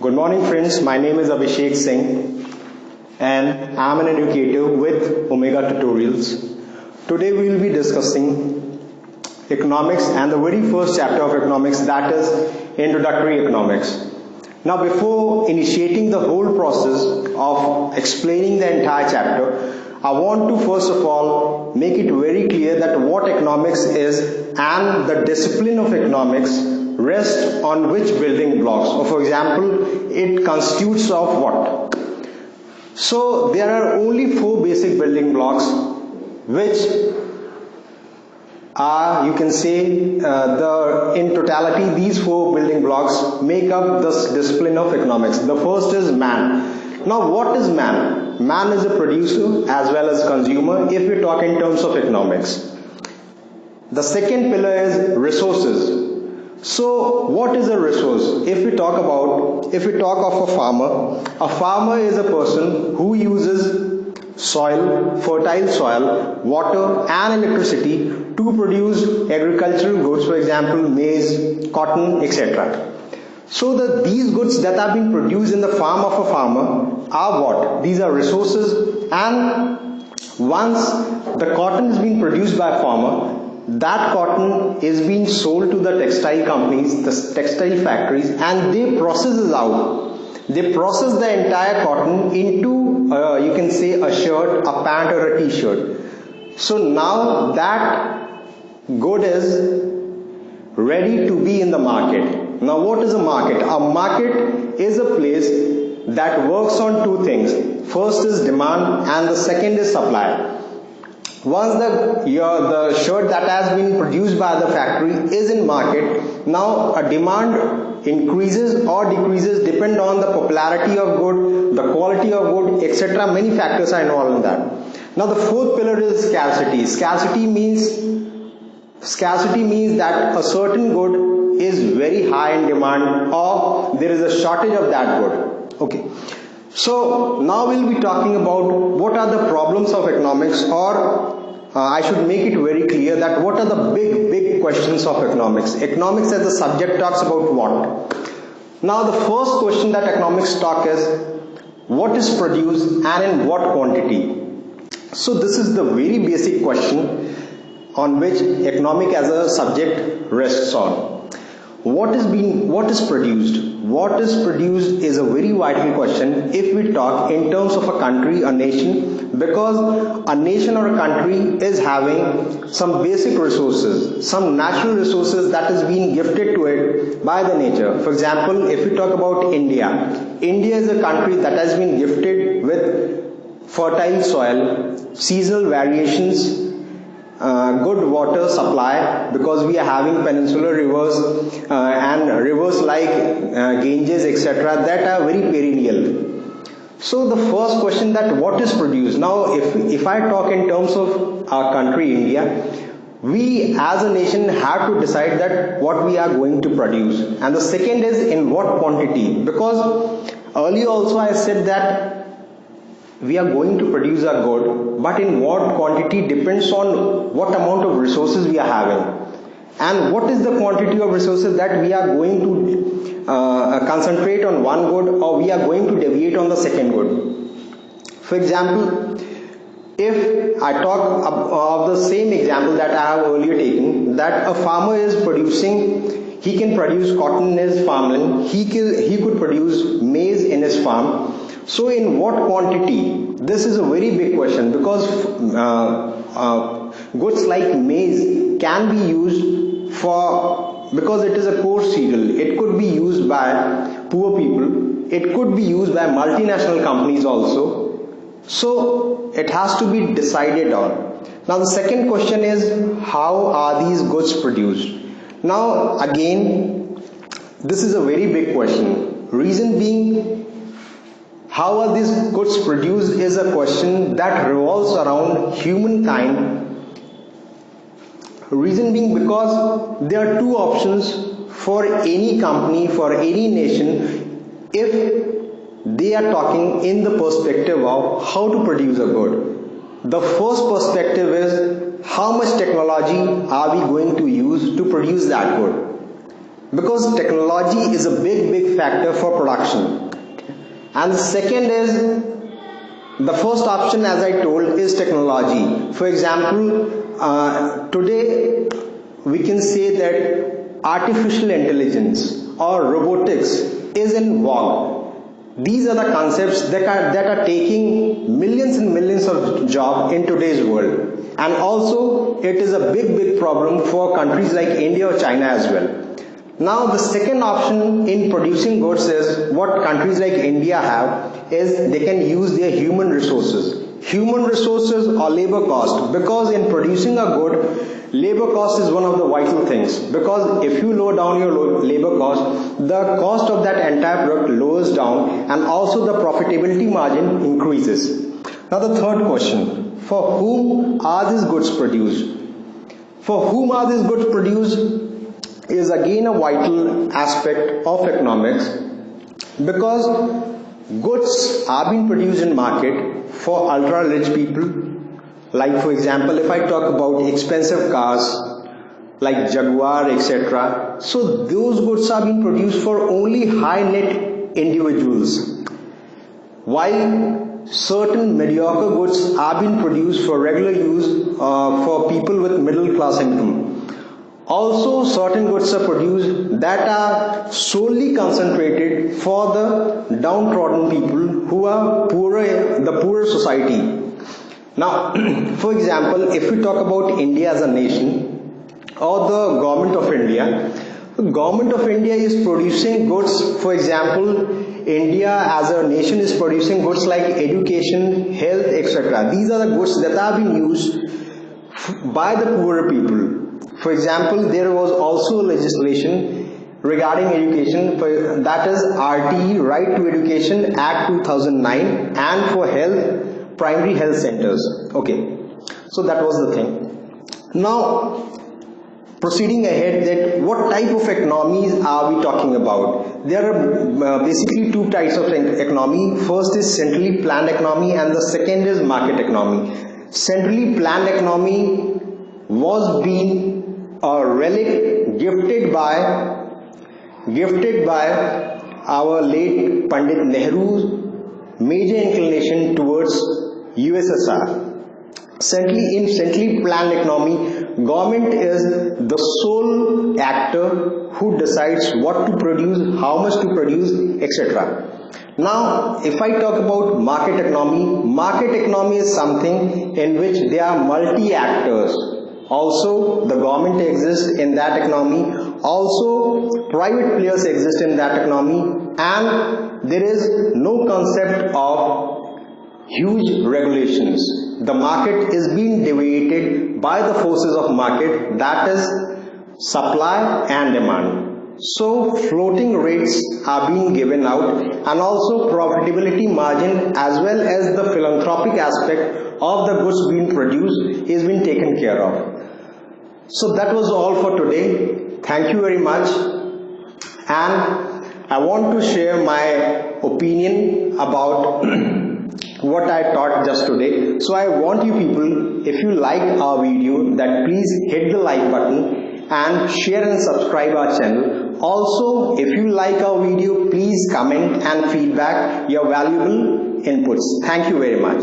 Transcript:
Good morning, friends. My name is Abhishek Singh, and I am an educator with Omega Tutorials. Today, we will be discussing economics and the very first chapter of economics, that is introductory economics. Now, before initiating the whole process of explaining the entire chapter, I want to first of all make it very clear that what economics is and the discipline of economics rests on which building blocks. So, for example, it constitutes of what? So there are only four basic building blocks, which are, you can say, in totality, these four building blocks make up this discipline of economics. The first is man. Now, what is man? Man is a producer as well as consumer if we talk in terms of economics. The second pillar is resources. So what is a resource? If we talk of a farmer is a person who uses soil, fertile soil, water and electricity to produce agricultural goods, for example, maize, cotton, etc. So these goods that are being produced in the farm of a farmer are what? These are resources, and once the cotton is being produced by a farmer, that cotton is being sold to the textile companies, the textile factories, and they process it out. They process the entire cotton into, you can say, a shirt, a pant or a t-shirt. So now that good is ready to be in the market. Now what is a market? A market is a place that works on two things. First is demand and the second is supply. Once the shirt that has been produced by the factory is in market, now a demand increases or decreases depend on the popularity of good, the quality of good, etc. Many factors are involved in that. Now the fourth pillar is scarcity. Scarcity means that a certain good is very high in demand or there is a shortage of that good. Okay. So now we'll be talking about what are the problems of economics, or I should make it very clear that what are the big questions of economics. Economics as a subject talks about what? Now the first question that economics talk is what is produced and in what quantity. So this is the very basic question on which economic as a subject rests on. What is produced? What is produced is a very vital question if we talk in terms of a country, a nation, because a nation or a country is having some basic resources, some natural resources that is being gifted to it by the nature. For example, if we talk about India, India is a country that has been gifted with fertile soil, seasonal variations, good water supply, because we are having peninsular rivers and rivers like Ganges, etc., that are very perennial. So the first question that what is produced? Now if I talk in terms of our country India, we as a nation have to decide that what we are going to produce, and the second is in what quantity, because earlier also I said that we are going to produce a good, but in what quantity depends on what amount of resources we are having and what is the quantity of resources that we are going to concentrate on one good or we are going to deviate on the second good. For example, if I talk of the same example that I have earlier taken, that a farmer is producing, he can produce cotton in his farmland, he could produce maize in his farm. So in what quantity? This is a very big question, because goods like maize can be used because it is a core cereal. It could be used by poor people. It could be used by multinational companies also. So it has to be decided on. Now the second question is, how are these goods produced? Now again, this is a very big question. Reason being, how are these goods produced is a question that revolves around humankind. Reason being, because there are two options for any company, for any nation, if they are talking in the perspective of how to produce a good. The first perspective is how much technology are we going to use to produce that good. because technology is a big factor for production. And the second is, the first option, as I told, is technology. For example, today we can say that artificial intelligence or robotics is in vogue. These are the concepts that are taking millions and millions of jobs in today's world. And also, it is a big problem for countries like India or China as well. Now, the second option in producing goods is what countries like India have is they can use their human resources. Human resources or labor cost, because in producing a good, labor cost is one of the vital things, because if you lower down your labor cost, the cost of that entire product lowers down and also the profitability margin increases. Now the third question, for whom are these goods produced? For whom are these goods produced is again a vital aspect of economics, because goods are being produced in market for ultra rich people. Like for example, if I talk about expensive cars like Jaguar, etc. So those goods are being produced for only high net individuals, while certain mediocre goods are being produced for regular use for people with middle class income. Also, certain goods are produced that are solely concentrated for the downtrodden people who are poorer, the poorer society. Now, for example, if we talk about India as a nation or the government of India, the government of India is producing goods. For example, India as a nation is producing goods like education, health, etc. These are the goods that are being used by the poorer people. For example, there was also legislation regarding education, that is RTE, Right to Education Act 2009, and for health, primary health centers. Okay, so that was the thing. Now, proceeding ahead, that what type of economies are we talking about? There are basically two types of economy. First is centrally planned economy and the second is market economy. Centrally planned economy was being a relic gifted by our late Pandit Nehru's major inclination towards USSR. In centrally planned economy, government is the sole actor who decides what to produce, how much to produce, etc. Now, if I talk about market economy is something in which there are multi-actors. Also, the government exists in that economy. Also, private players exist in that economy, and there is no concept of huge regulations. The market is being deviated by the forces of market, that is supply and demand. So floating rates are being given out, and also profitability margin as well as the philanthropic aspect of the goods being produced is being taken care of. So that was all for today. Thank you very much, and I want to share my opinion about what I taught just today. So I want you people, if you like our video, that please hit the like button and share and subscribe our channel. Also, if you like our video, please comment and feedback your valuable inputs. Thank you very much.